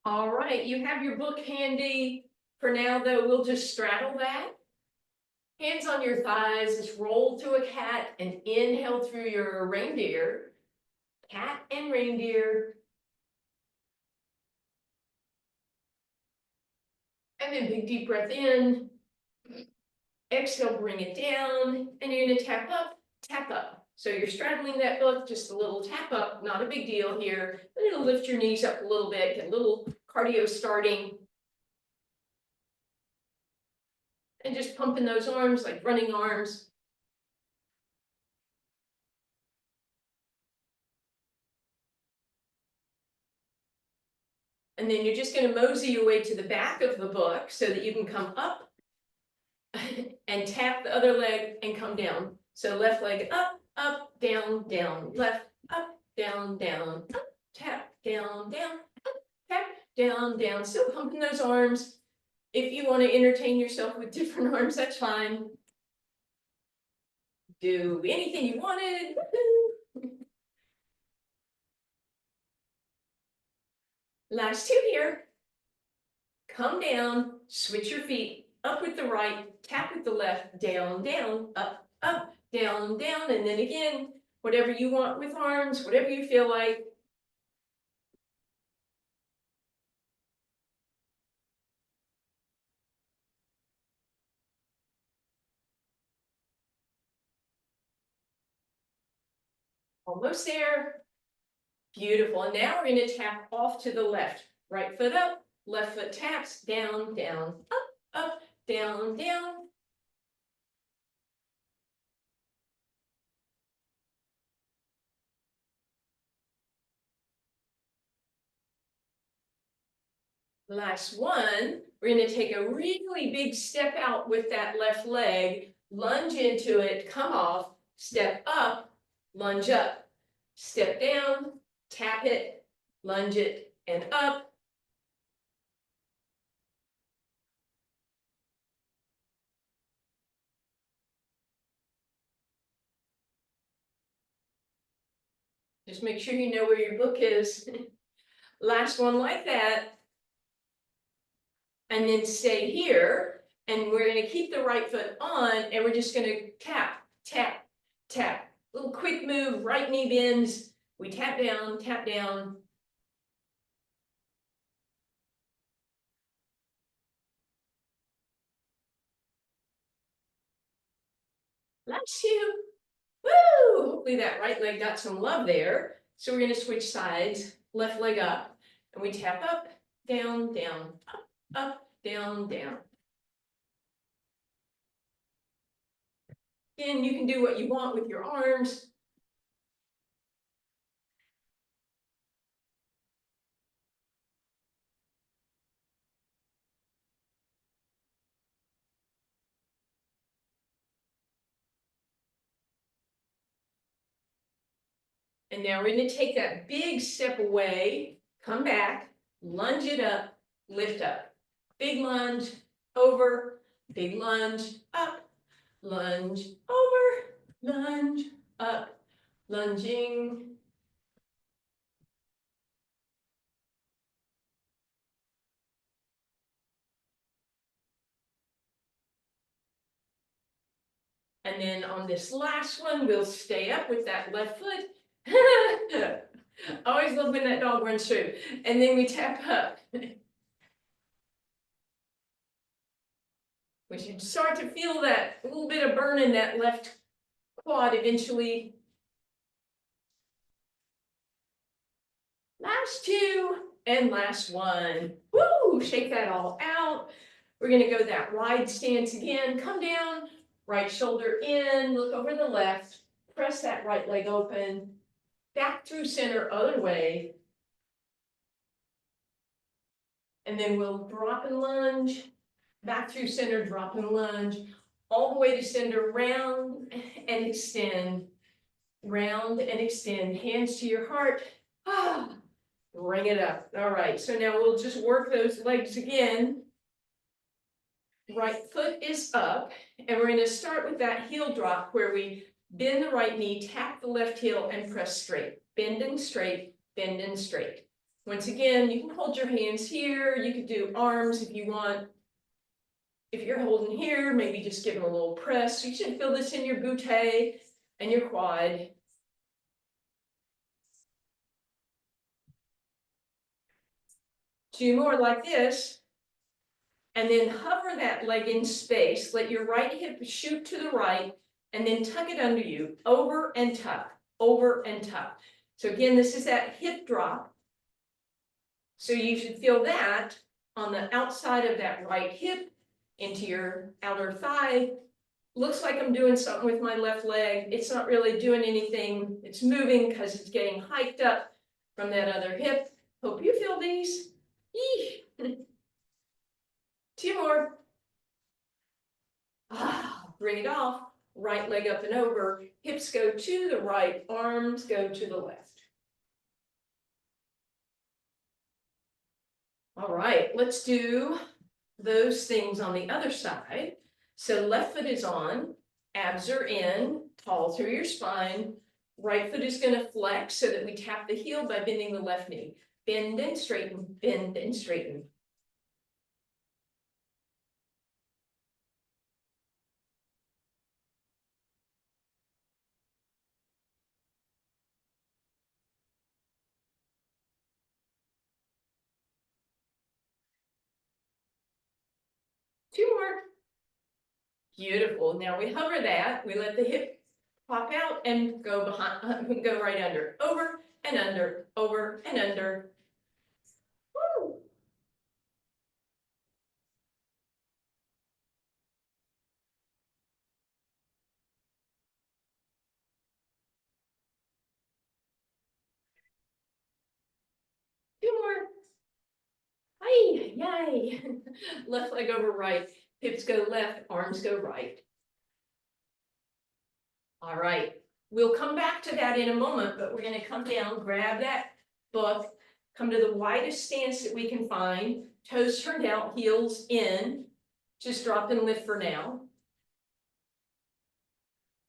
All right, you have your book handy. For now, though, we'll just straddle that. Hands on your thighs, just roll to a cat and inhale through your reindeer. Cat and reindeer. And then big deep breath in. Exhale, bring it down. And you're gonna tap up, tap up. So you're straddling that book, just a little tap up, not a big deal here. But it'll lift your knees up a little bit, get a little cardio starting. And just pumping those arms like running arms. And then you're just going to mosey your way to the back of the book so that you can come up and tap the other leg and come down. So left leg up, up, down, down, left, up, down, down, up, tap, down, down, up, tap, down, down. Still pumping those arms. If you want to entertain yourself with different arms, that's fine. Do anything you wanted. Last two here. Come down, switch your feet, up with the right, tap with the left, down, down, up, down, down, and then again, whatever you want with arms, whatever you feel like. Almost there. Beautiful. And now we're going to tap off to the left. Right foot up, left foot taps, down, down, up, down, down. Last one, we're going to take a really big step out with that left leg, lunge into it, come off, step up, lunge up, step down, tap it, lunge it, and up. Just make sure you know where your book is. Last one like that. And then stay here, and we're going to keep the right foot on, and we're just going to tap, tap, tap. Little quick move, right knee bends. We tap down, tap down. Last two. Woo! Hopefully that right leg got some love there. So we're going to switch sides, left leg up, and we tap up, down, down, up, down, down. Again, you can do what you want with your arms. And now we're going to take that big step away, come back, lunge it up, lift up. Big lunge, over, big lunge, up, lunge, over, lunge, up, lunging. And then on this last one, we'll stay up with that left foot. Always love when that dog runs through. And then we tap up. We should start to feel that little bit of burn in that left quad eventually. Last two and last one. Woo! Shake that all out. We're going to go that wide stance again. Come down, right shoulder in, look over the left, press that right leg open, back through center, other way. And then we'll drop and lunge, back through center, drop and lunge, all the way to center, round and extend, round and extend, hands to your heart. Bring it up. All right, so now we'll just work those legs again. Right foot is up, and we're going to start with that heel drop where we bend the right knee, tap the left heel, and press straight. Bend and straight, bend and straight. Once again, you can hold your hands here. You could do arms if you want. If you're holding here, maybe just give them a little press. You should feel this in your butte and your quad. 2 more like this. And then hover that leg in space. Let your right hip shoot to the right and then tuck it under you. Over and tuck, over and tuck. So again, this is that hip drop. So you should feel that on the outside of that right hip into your outer thigh. Looks like I'm doing something with my left leg. It's not really doing anything. It's moving because it's getting hiked up from that other hip. Hope you feel these. Eesh. 2 more. Bring it off. Right leg up and over. Hips go to the right. Arms go to the left. All right, let's do those things on the other side. So left foot is on, abs are in, tall through your spine. Right foot is going to flex so that we tap the heel by bending the left knee. Bend and straighten, bend and straighten. Two more. Beautiful. Now we hover that. We let the hip pop out and go behind, go right under. Over and under, over and under. Woo! Two more. Hi, yay. Left leg over right. Hips go left, arms go right. All right. We'll come back to that in a moment, but we're going to come down, grab that book, come to the widest stance that we can find, toes turned out, heels in, just drop and lift for now.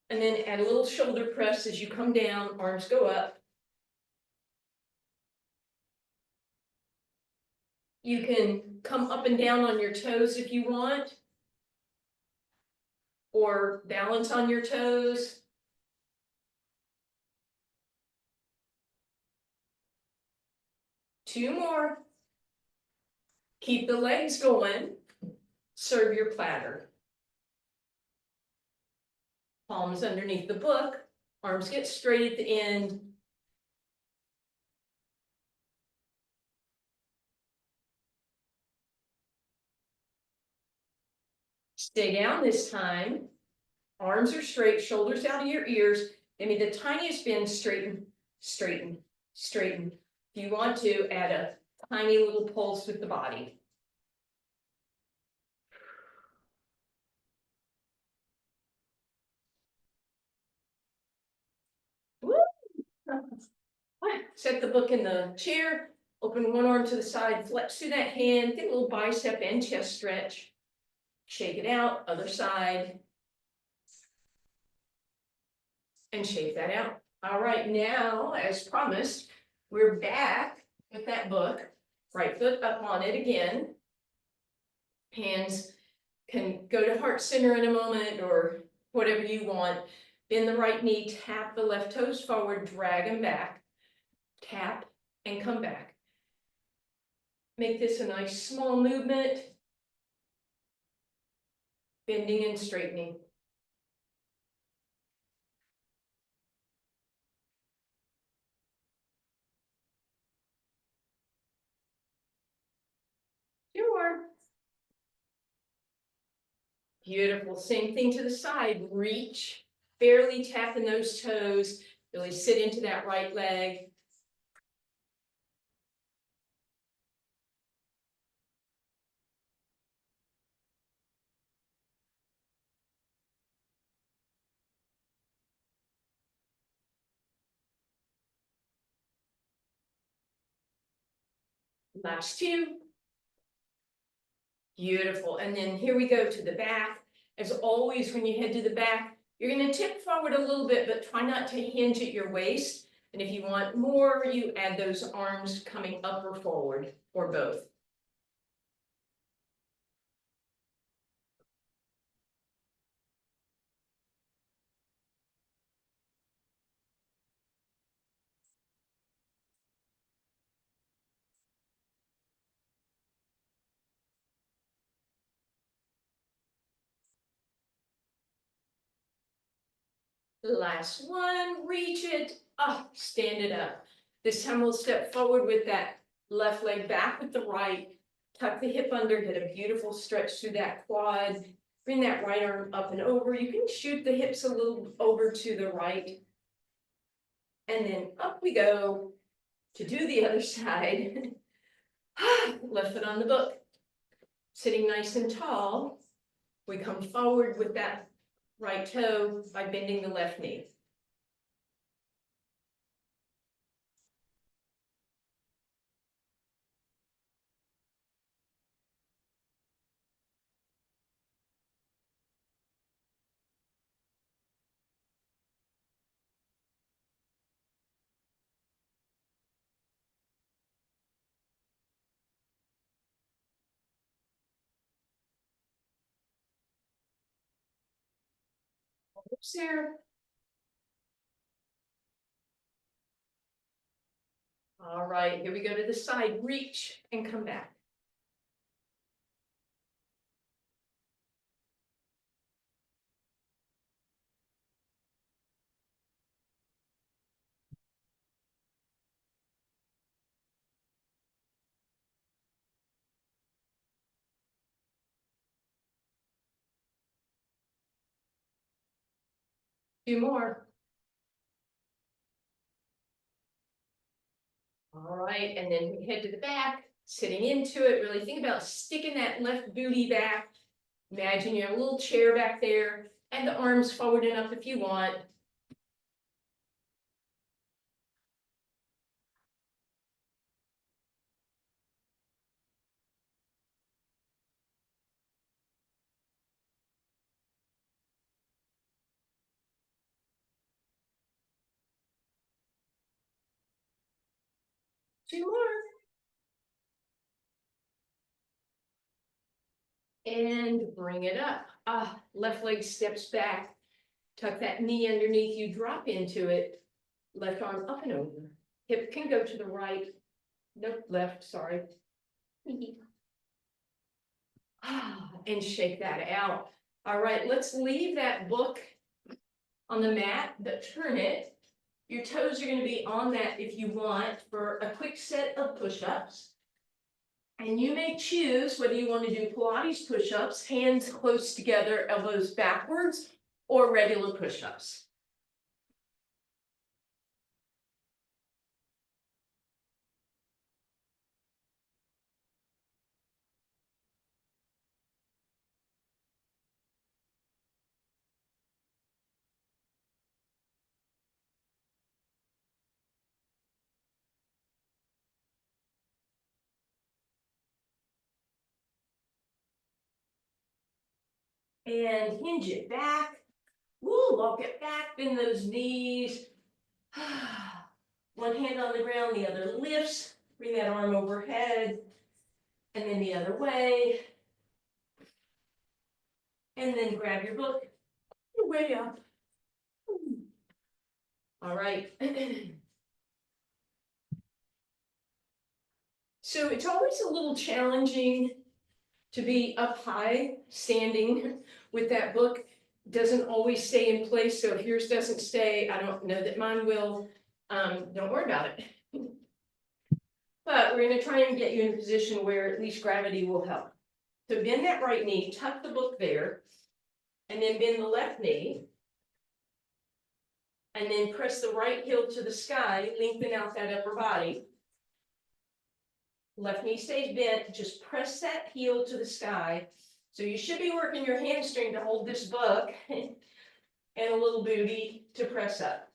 And then add a little shoulder press as you come down, arms go up. You can come up and down on your toes if you want, or balance on your toes. Two more. Keep the legs going. Serve your platter. Palms underneath the book. Arms get straight at the end. Stay down this time. Arms are straight, shoulders out of your ears. Give me the tiniest bend, straighten, straighten, straighten. If you want to, add a tiny little pulse with the body. Woo! Set the book in the chair, open one arm to the side, flex through that hand, get a little bicep and chest stretch. Shake it out, other side. And shake that out. All right, now, as promised, we're back with that book. Right foot up on it again. Hands can go to heart center in a moment or whatever you want. Bend the right knee, tap the left toes forward, drag them back. Tap and come back. Make this a nice small movement. Bending and straightening. Two more. Beautiful. Same thing to the side. Reach, barely tapping those toes. Really sit into that right leg. Last two. Beautiful. And then here we go to the back. As always, when you head to the back, you're going to tip forward a little bit, but try not to hinge at your waist. And if you want more, you add those arms coming up or forward, or both. Last one, reach it, stand it up. This time we'll step forward with that left leg back with the right, tuck the hip under, get a beautiful stretch through that quad. Bring that right arm up and over. You can shoot the hips a little over to the right. And then up we go to do the other side. Left foot on the book. Sitting nice and tall, we come forward with that right toe by bending the left knee. Oops, there. All right, here we go to the side, reach and come back. Few more. All right, and then we head to the back, sitting into it. Really think about sticking that left booty back. Imagine you have a little chair back there and the arms forward and up if you want. Two more. And bring it up. Left leg steps back. Tuck that knee underneath you, drop into it. Left arm up and over. Hip can go to the right. Nope, left, sorry. And shake that out. All right, let's leave that book on the mat, but turn it. Your toes are going to be on that if you want for a quick set of push-ups. And you may choose whether you want to do Pilates push-ups, hands close together, elbows backwards, or regular push-ups. And hinge it back. Woo, walk it back, bend those knees. One hand on the ground, the other lifts. Bring that arm overhead. And then the other way. And then grab your book. Way up. All right. So it's always a little challenging to be up high, standing with that book. Doesn't always stay in place. So if yours doesn't stay, I don't know that mine will. Don't worry about it. But we're going to try and get you in a position where at least gravity will help. So bend that right knee, tuck the book there, and then bend the left knee. And then press the right heel to the sky, lengthen out that upper body. Left knee stays bent, just press that heel to the sky. So you should be working your hamstring to hold this book and a little booty to press up.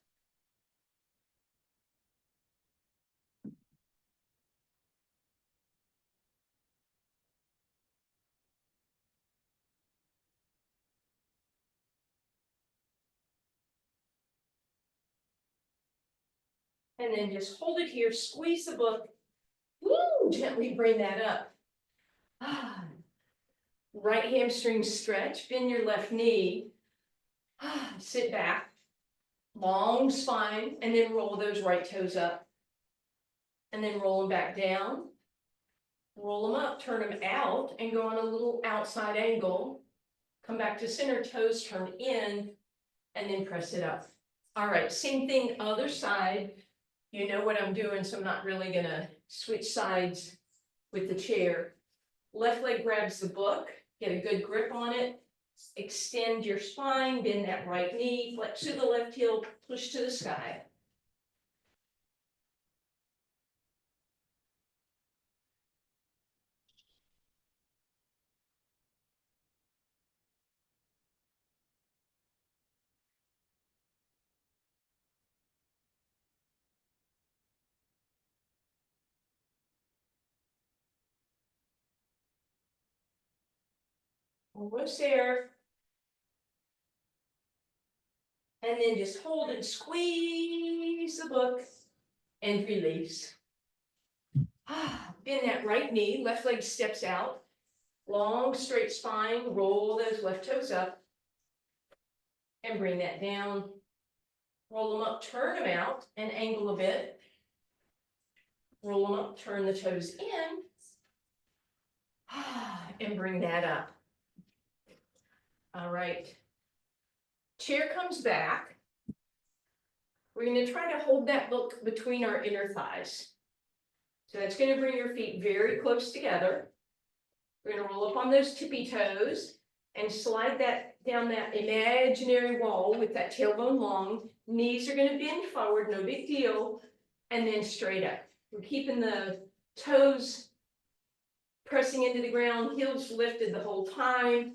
And then just hold it here, squeeze the book. Woo, gently bring that up. Ah. Right hamstring stretch, bend your left knee. Ah. Sit back, long spine, and then roll those right toes up. And then roll them back down. Roll them up, turn them out, and go on a little outside angle. Come back to center, toes turn in, and then press it up. All right, same thing, other side. You know what I'm doing, so I'm not really gonna switch sides with the chair. Left leg grabs the book, get a good grip on it, extend your spine, bend that right knee, flex through the left heel, push to the sky. Almost there. And then just hold and squeeze the book and release. Bend that right knee, left leg steps out. Long straight spine, roll those left toes up. And bring that down. Roll them up, turn them out, and angle a bit. Roll them up, turn the toes in. And bring that up. All right. Chair comes back. We're going to try to hold that book between our inner thighs. So that's going to bring your feet very close together. We're going to roll up on those tippy toes and slide that down that imaginary wall with that tailbone long. Knees are going to bend forward, no big deal, and then straight up. We're keeping the toes pressing into the ground, heels lifted the whole time.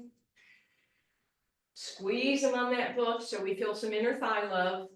Squeeze them on that book so we feel some inner thigh love.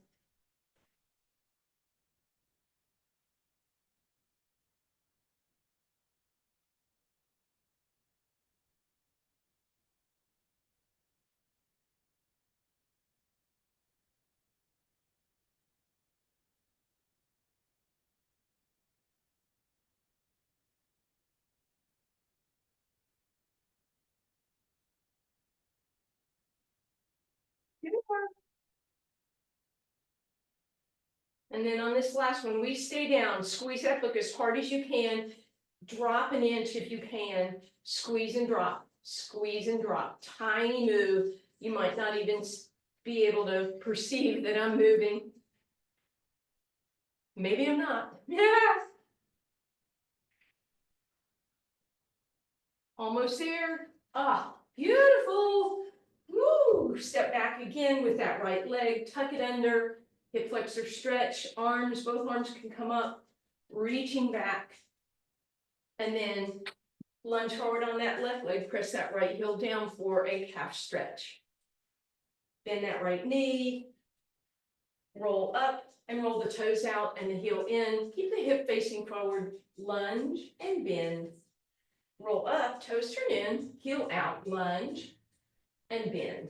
And then on this last one, we stay down, squeeze that book as hard as you can, drop an inch if you can, squeeze and drop, tiny move. You might not even be able to perceive that I'm moving. Maybe I'm not. Yeah. Almost there. Ah, beautiful. Woo. Step back again with that right leg, tuck it under, hip flexor stretch, arms, both arms can come up, reaching back. And then lunge forward on that left leg, press that right heel down for a calf stretch. Bend that right knee, roll up and roll the toes out and the heel in. Keep the hip facing forward, lunge and bend. Roll up, toes turn in, heel out, lunge and bend.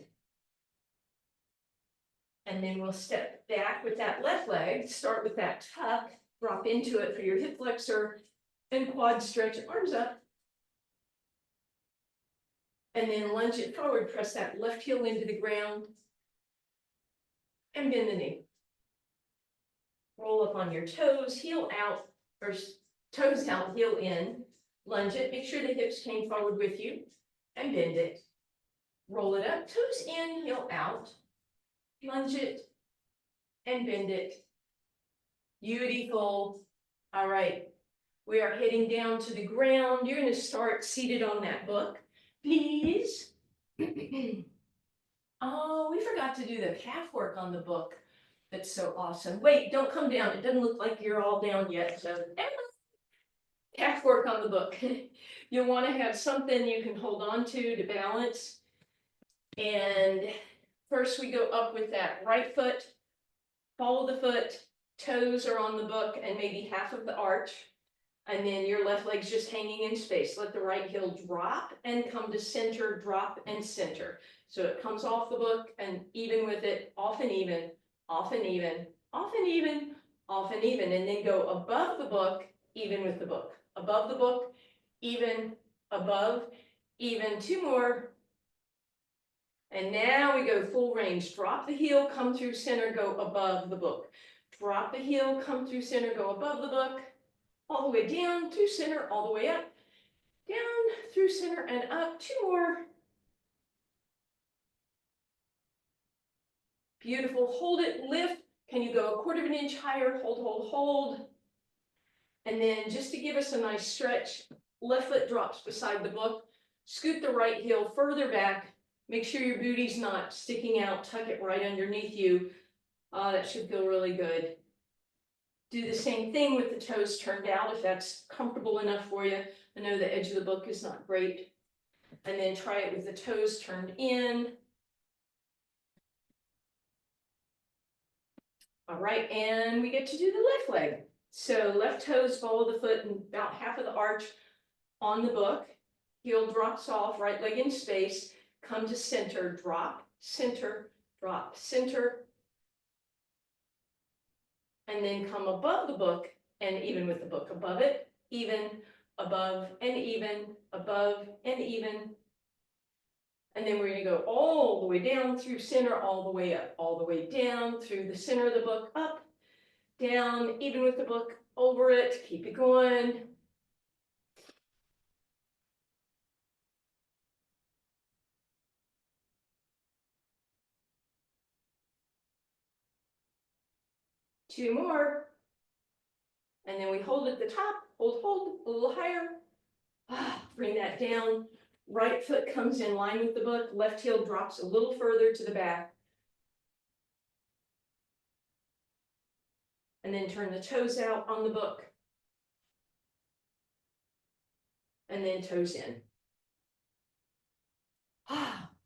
And then we'll step back with that left leg, start with that tuck, drop into it for your hip flexor and quad stretch, arms up. And then lunge it forward, press that left heel into the ground and bend the knee. Roll up on your toes, heel out, or toes out, heel in. Lunge it, make sure the hips came forward with you and bend it. Roll it up, toes in, heel out. Lunge it and bend it. Beautiful. All right, we are heading down to the ground. You're going to start seated on that book, please. Oh, we forgot to do the calf work on the book. That's so awesome. Wait, don't come down. It doesn't look like you're all down yet. So calf work on the book. You'll want to have something you can hold on to balance. And first we go up with that right foot, follow the foot, toes are on the book and maybe half of the arch. And then your left leg's just hanging in space. Let the right heel drop and come to center, drop and center. So it comes off the book and even with it, off and even, off and even, off and even, off and even, and then go above the book, even with the book. Above the book, even, above, even, 2 more. And now we go full range. Drop the heel, come through center, go above the book. Drop the heel, come through center, go above the book, all the way down, through center, all the way up, down, through center, and up. 2 more. Beautiful. Hold it, lift. Can you go 1/4 inch higher? Hold, hold, hold. And then just to give us a nice stretch, left foot drops beside the book. Scoot the right heel further back. Make sure your booty's not sticking out. Tuck it right underneath you. That should feel really good. Do the same thing with the toes turned out if that's comfortable enough for you. I know the edge of the book is not great. And then try it with the toes turned in. All right, and we get to do the left leg. So left toes follow the foot and about half of the arch on the book. Heel drops off, right leg in space. Come to center, drop, center, drop, center. And then come above the book and even with the book. Above it, even, above and even, above and even. And then we're going to go all the way down through center, all the way up, all the way down through the center of the book, up, down, even with the book, over it, keep it going. Two more. And then we hold at the top, hold, hold, a little higher. Bring that down. Right foot comes in line with the book, left heel drops a little further to the back. And then turn the toes out on the book. And then toes in.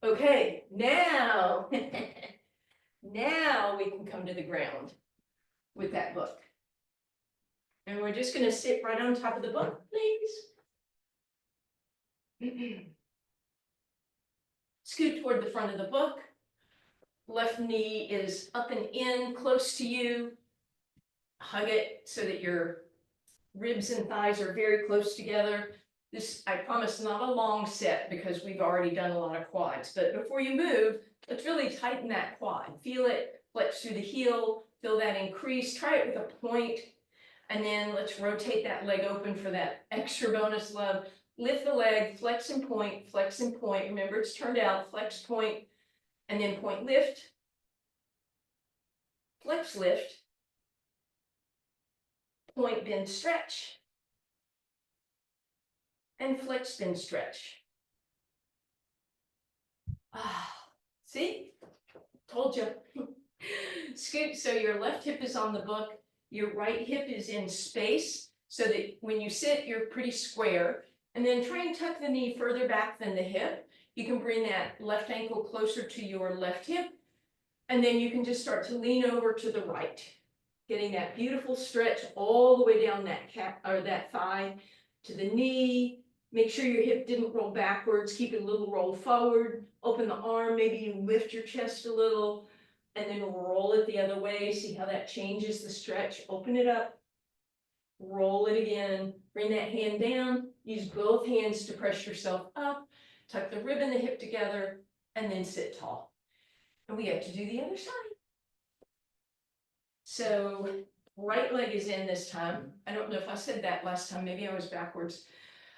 Okay, now, now we can come to the ground with that book. And we're just gonna sit right on top of the book, please. Scoot toward the front of the book. Left knee is up and in, close to you. Hug it so that your ribs and thighs are very close together. This, I promise, not a long set because we've already done a lot of quads, but before you move, let's really tighten that quad. Feel it, flex through the heel, feel that increase. Try it with a point, and then let's rotate that leg open for that extra bonus love. Lift the leg, flex and point, flex and point. Remember, it's turned out, flex, point, and then point, lift, flex, lift, point, bend, stretch, and flex, bend, stretch. See? Told you. Scoot, so your left hip is on the book, your right hip is in space, so that when you sit, you're pretty square. And then try and tuck the knee further back than the hip. You can bring that left ankle closer to your left hip, and then you can just start to lean over to the right, getting that beautiful stretch all the way down that calf or that thigh to the knee. Make sure your hip didn't roll backwards, keep it a little roll forward, open the arm, maybe you lift your chest a little, and then roll it the other way. See how that changes the stretch, open it up, roll it again, bring that hand down, use both hands to press yourself up, tuck the rib and the hip together, and then sit tall. And we have to do the other side. So right leg is in this time. I don't know if I said that last time, maybe I was backwards.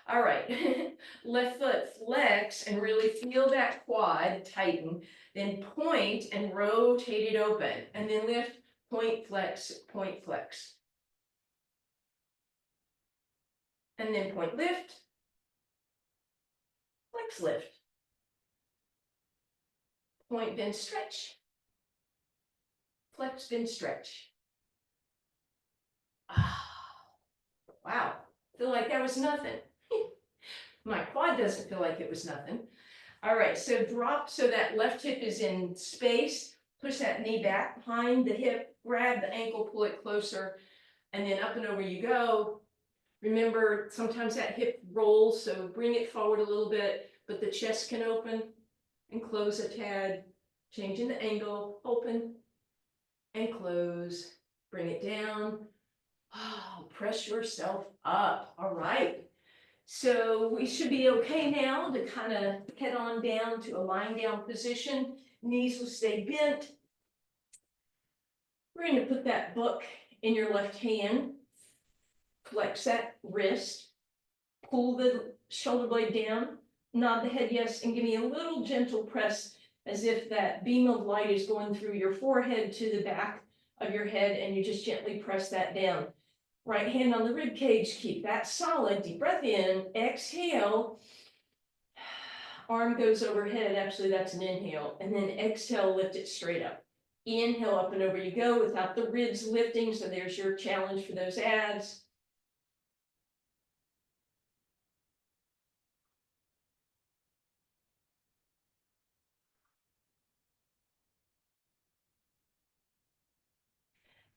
All right, left foot flex and really feel that quad tighten, then point and rotate it open, and then lift, point, flex, and then point, lift, flex, lift, point, bend, stretch, flex, bend, stretch. Wow, feel like that was nothing. My quad doesn't feel like it was nothing. All right, so drop so that left hip is in space. Push that knee back behind the hip, grab the ankle, pull it closer, and then up and over you go. Remember, sometimes that hip rolls, so bring it forward a little bit, but the chest can open and close a tad. Changing the angle, open and close. Bring it down. Oh, press yourself up. All right. So we should be okay now to kind of head on down to a lying down position. Knees will stay bent. We're going to put that book in your left hand. Flex that wrist. Pull the shoulder blade down. Nod the head yes, and give me a little gentle press as if that beam of light is going through your forehead to the back of your head, and you just gently press that down. Right hand on the rib cage, keep that solid. Deep breath in, exhale. Arm goes overhead, actually that's an inhale, and then exhale, lift it straight up. Inhale, up and over you go without the ribs lifting, so there's your challenge for those abs.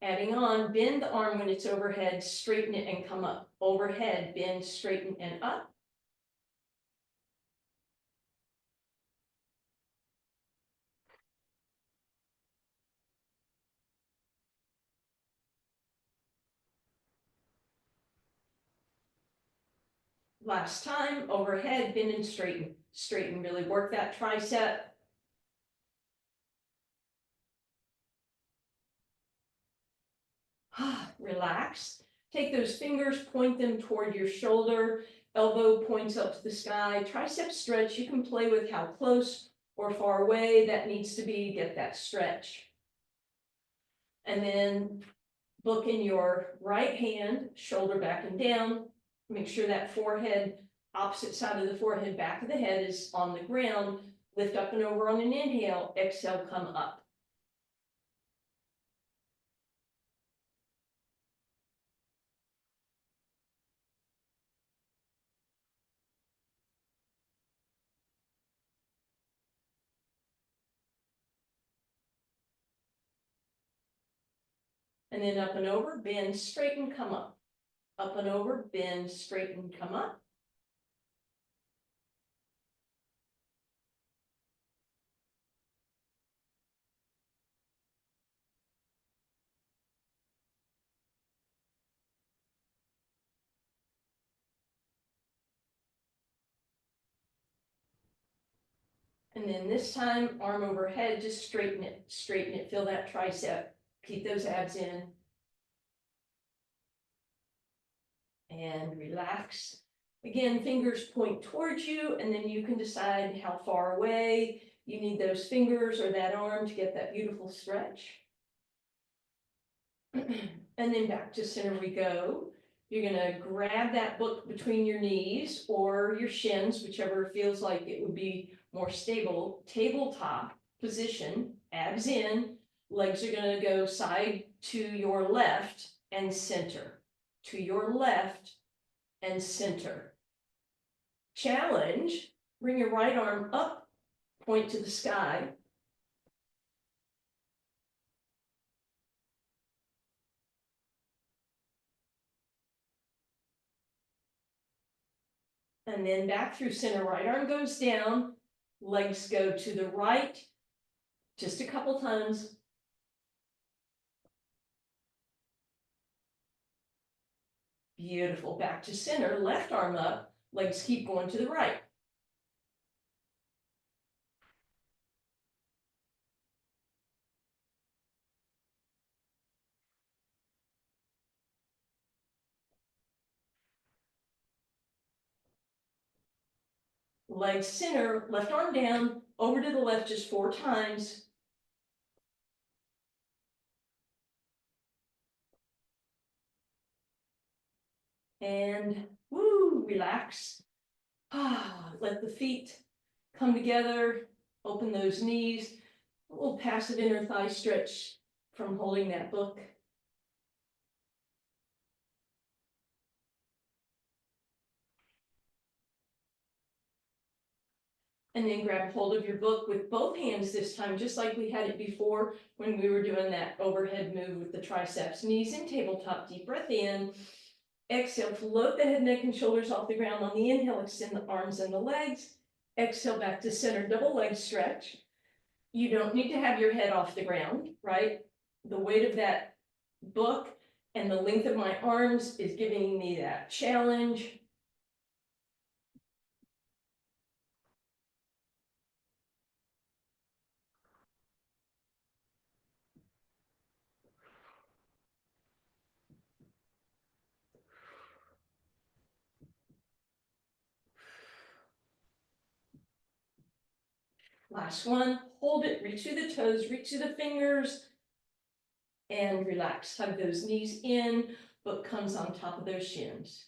Adding on, bend the arm when it's overhead, straighten it and come up. Overhead, bend, straighten and up. Last time, overhead, bend and straighten. Straighten, really work that tricep. Relax. Take those fingers, point them toward your shoulder. Elbow points up to the sky. Tricep stretch. You can play with how close or far away that needs to be. Get that stretch. And then book in your right hand, shoulder back and down. Make sure that forehead, opposite side of the forehead, back of the head is on the ground. Lift up and over on an inhale. Exhale, come up. And then up and over, bend, straighten, come up. Up and over, bend, straighten, come up. And then this time, arm overhead, just straighten it, feel that tricep, keep those abs in. And relax. Again, fingers point towards you, and then you can decide how far away you need those fingers or that arm to get that beautiful stretch. And then back to center we go. You're gonna grab that book between your knees or your shins, whichever feels like it would be more stable. Tabletop position, abs in, legs are gonna go side to your left and center. To your left and center. Challenge, bring your right arm up, point to the sky. And then back through center, right arm goes down, legs go to the right, just a couple times. Beautiful, back to center, left arm up, legs keep going to the right. Legs center, left arm down, over to the left just 4 times. And woo, relax. Let the feet come together, open those knees, a little passive inner thigh stretch from holding that book. And then grab hold of your book with both hands this time, just like we had it before when we were doing that overhead move with the triceps. Knees in tabletop, deep breath in. Exhale, float the head, neck, and shoulders off the ground. On the inhale, extend the arms and the legs. Exhale, back to center, double leg stretch. You don't need to have your head off the ground, right? The weight of that book, and the length of my arms is giving me that challenge. Last one, hold it, reach through the toes, reach through the fingers, and relax. Hug those knees in, book comes on top of those shins.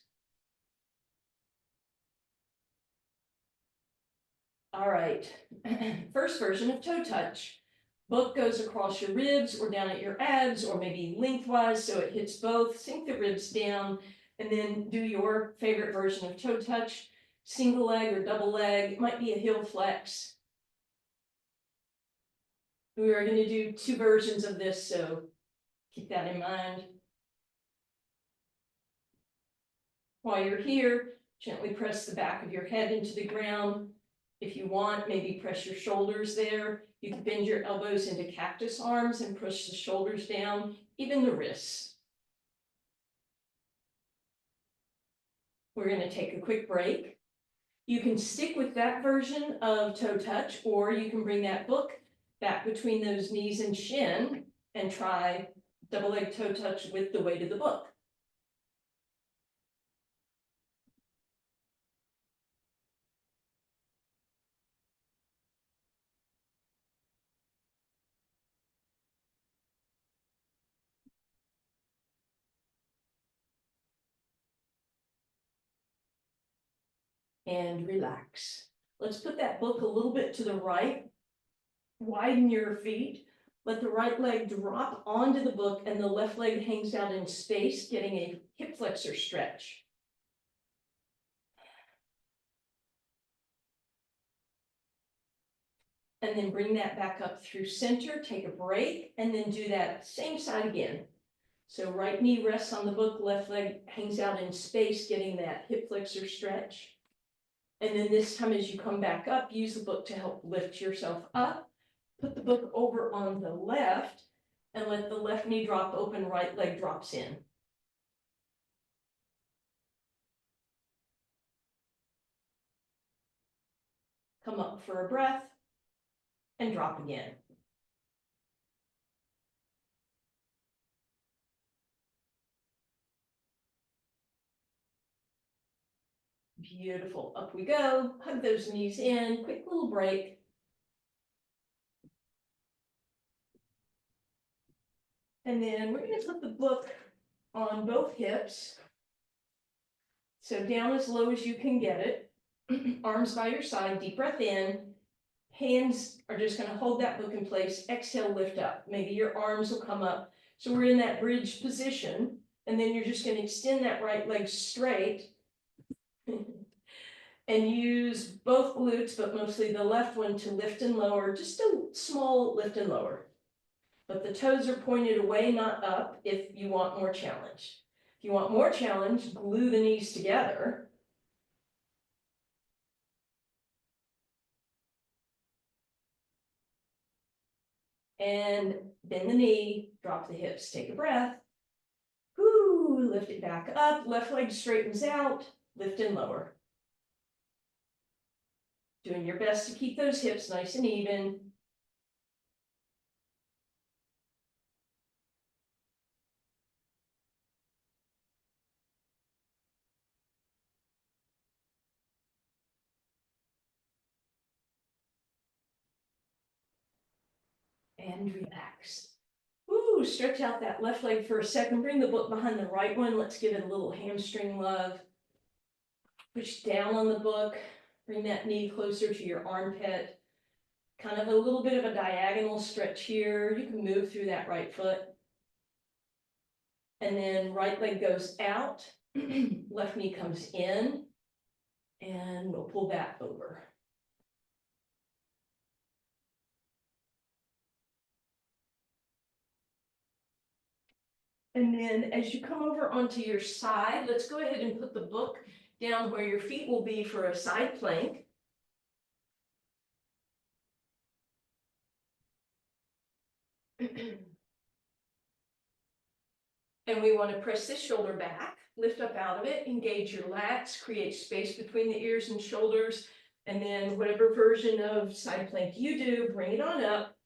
All right, first version of toe touch. Book goes across your ribs or down at your abs or maybe lengthwise so it hits both. Sink the ribs down and then do your favorite version of toe touch. Single leg or double leg, it might be a heel flex. We are going to do two versions of this, so keep that in mind. While you're here, gently press the back of your head into the ground. If you want, maybe press your shoulders there. You can bend your elbows into cactus arms and push the shoulders down, even the wrists. We're going to take a quick break. You can stick with that version of toe touch, or you can bring that book back between those knees and shin and try double leg toe touch with the weight of the book. And relax. Let's put that book a little bit to the right. Widen your feet. Let the right leg drop onto the book and the left leg hangs out in space, getting a hip flexor stretch. And then bring that back up through center, take a break, and then do that same side again. So right knee rests on the book, left leg hangs out in space, getting that hip flexor stretch. And then this time as you come back up, use the book to help lift yourself up. Put the book over on the left and let the left knee drop open, right leg drops in. Come up for a breath and drop again. Beautiful, up we go, hug those knees in, quick little break. And then we're gonna put the book on both hips. So down as low as you can get it, arms by your side, deep breath in. Hands are just gonna hold that book in place, exhale, lift up. Maybe your arms will come up. So we're in that bridge position, and then you're just gonna extend that right leg straight and use both glutes, but mostly the left one to lift and lower, just a small lift and lower. But the toes are pointed away, not up, if you want more challenge. If you want more challenge, glue the knees together. And bend the knee, drop the hips, take a breath. Whoo, lift it back up, left leg straightens out, lift and lower. Doing your best to keep those hips nice and even. And relax. Woo, stretch out that left leg for a second. Bring the book behind the right one. Let's give it a little hamstring love. Push down on the book. Bring that knee closer to your armpit. Kind of a little bit of a diagonal stretch here. You can move through that right foot. And then right leg goes out. Left knee comes in. And we'll pull that over. And then as you come over onto your side, let's go ahead and put the book down where your feet will be for a side plank. And we want to press this shoulder back, lift up out of it, engage your lats, create space between the ears and shoulders. And then whatever version of side plank you do, bring it on up.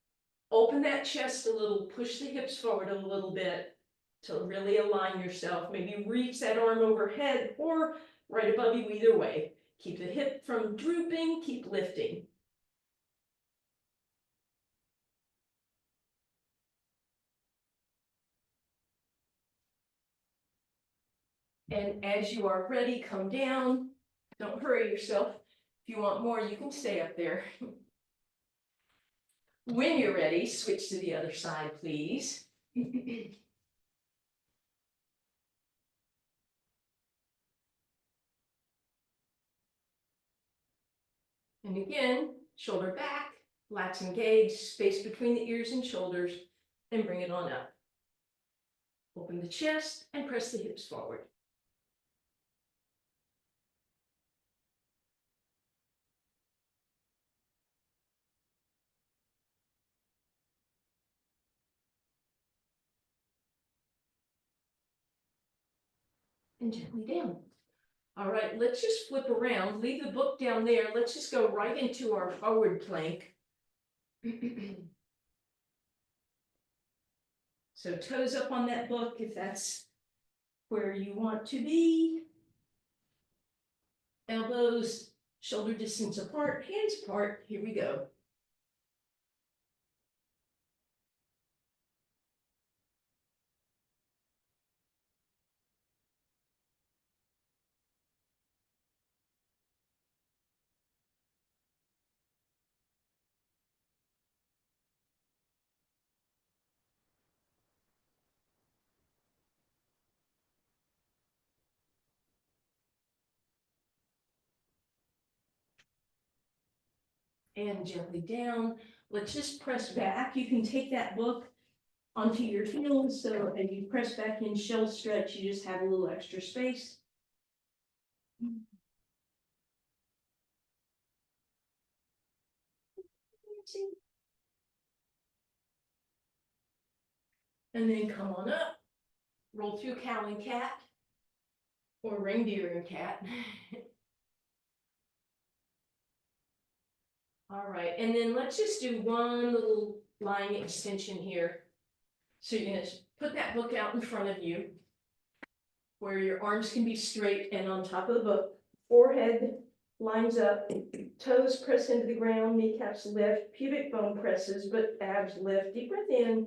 Open that chest a little, push the hips forward a little bit to really align yourself. Maybe reach that arm overhead or right above you, either way. Keep the hip from drooping, keep lifting. And as you are ready, come down. Don't hurry yourself. If you want more, you can stay up there. When you're ready, switch to the other side, please. And again, shoulder back, lats engaged, space between the ears and shoulders, and bring it on up. Open the chest and press the hips forward. And gently down. All right, let's just flip around, leave the book down there. Let's just go right into our forward plank. So toes up on that book if that's where you want to be. Elbows, shoulder distance apart, hands apart. Here we go. And gently down. Let's just press back. You can take that book onto your heels, so as you press back in shell stretch, you just have a little extra space. And then come on up, roll through cow and cat, or reindeer and cat. All right, and then let's just do one little line extension here. So you're gonna put that book out in front of you, where your arms can be straight and on top of the book. Forehead lines up, toes press into the ground, kneecaps lift, pubic bone presses, but abs lift. Deep breath in.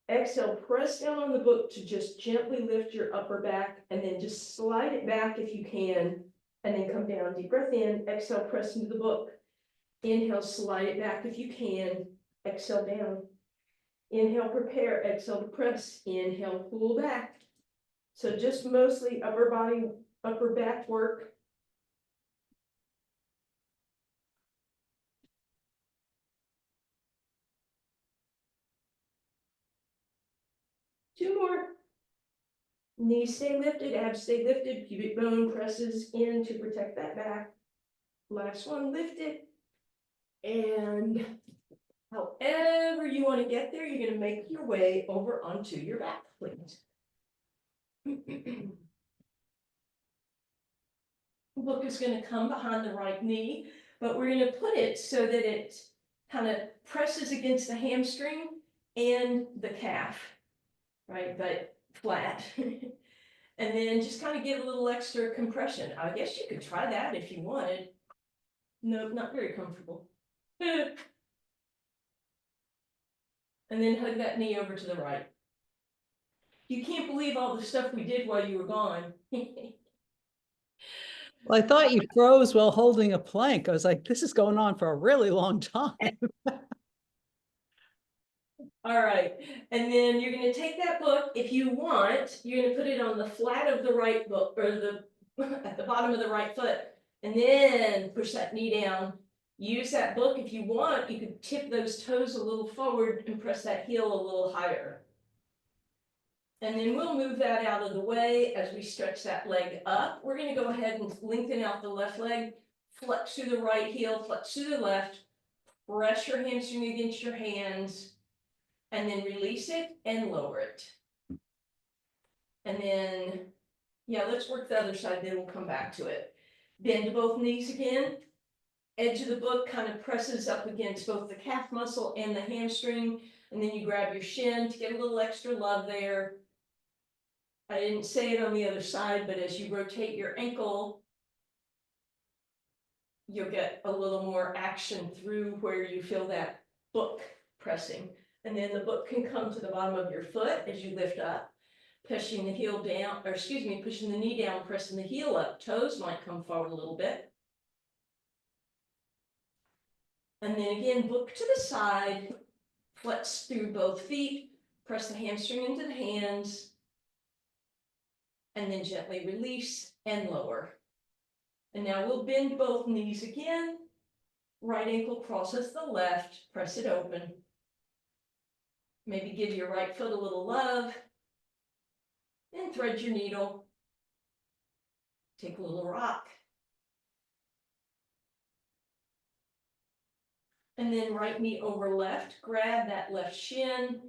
Exhale, press down on the book to just gently lift your upper back, and then just slide it back if you can, and then come down. Deep breath in, exhale, press into the book. Inhale, slide it back if you can, exhale down. Inhale, prepare, exhale to press, inhale, pull back. So just mostly upper body, upper back work. Two more. Knees stay lifted, abs stay lifted, pubic bone presses in to protect that back. Last one, lift it. And however you want to get there, you're going to make your way over onto your back, please. The book is going to come behind the right knee, but we're going to put it so that it kind of presses against the hamstring and the calf, right, but flat. And then just kind of get a little extra compression. I guess you could try that if you wanted. No, not very comfortable. And then hug that knee over to the right. You can't believe all the stuff we did while you were gone. Well, I thought you froze while holding a plank. I was like, this is going on for a really long time. All right, and then you're gonna take that book, if you want, you're gonna put it on the flat of the right book, or the, at the bottom of the right foot, and then push that knee down. Use that book, if you want, you could tip those toes a little forward and press that heel a little higher. And then we'll move that out of the way as we stretch that leg up. We're gonna go ahead and lengthen out the left leg, flex through the right heel, flex through the left, press your hamstring against your hands, and then release it and lower it. And then, yeah, let's work the other side, then we'll come back to it. Bend both knees again. Edge of the book kind of presses up against both the calf muscle and the hamstring, and then you grab your shin to get a little extra love there. I didn't say it on the other side, but as you rotate your ankle, you'll get a little more action through where you feel that book pressing. And then the book can come to the bottom of your foot as you lift up, pushing the heel down, or excuse me, pushing the knee down, pressing the heel up. Toes might come forward a little bit. And then again, book to the side, flex through both feet, press the hamstring into the hands, and then gently release and lower. And now we'll bend both knees again. Right ankle crosses the left, press it open. Maybe give your right foot a little love. And thread your needle. Take a little rock. And then right knee over left, grab that left shin.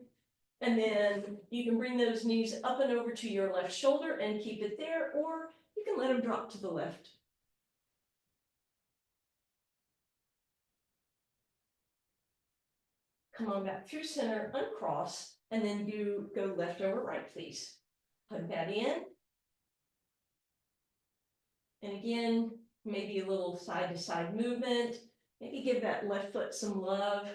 And then you can bring those knees up and over to your left shoulder and keep it there, or you can let them drop to the left. Come on back through center, uncross, and then you go left over right, please. Hug that in. And again, maybe a little side to side movement. Maybe give that left foot some love.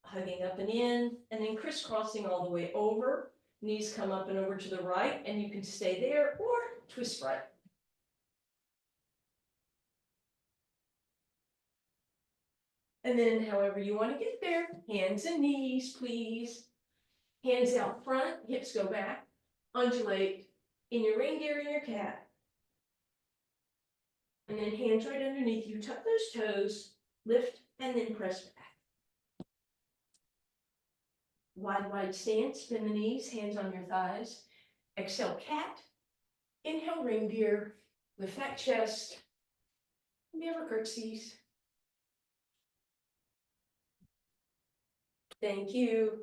Hugging up and in, and then crisscrossing all the way over. Knees come up and over to the right, and you can stay there or twist right. And then however you want to get there, hands and knees, please. Hands out front, hips go back. Undulate in your reindeer and your cat. And then hands right underneath you, tuck those toes, lift, and then press back. Wide stance, bend the knees, hands on your thighs. Exhale, cat. Inhale, reindeer. Lift that chest. Never curtsies. Thank you.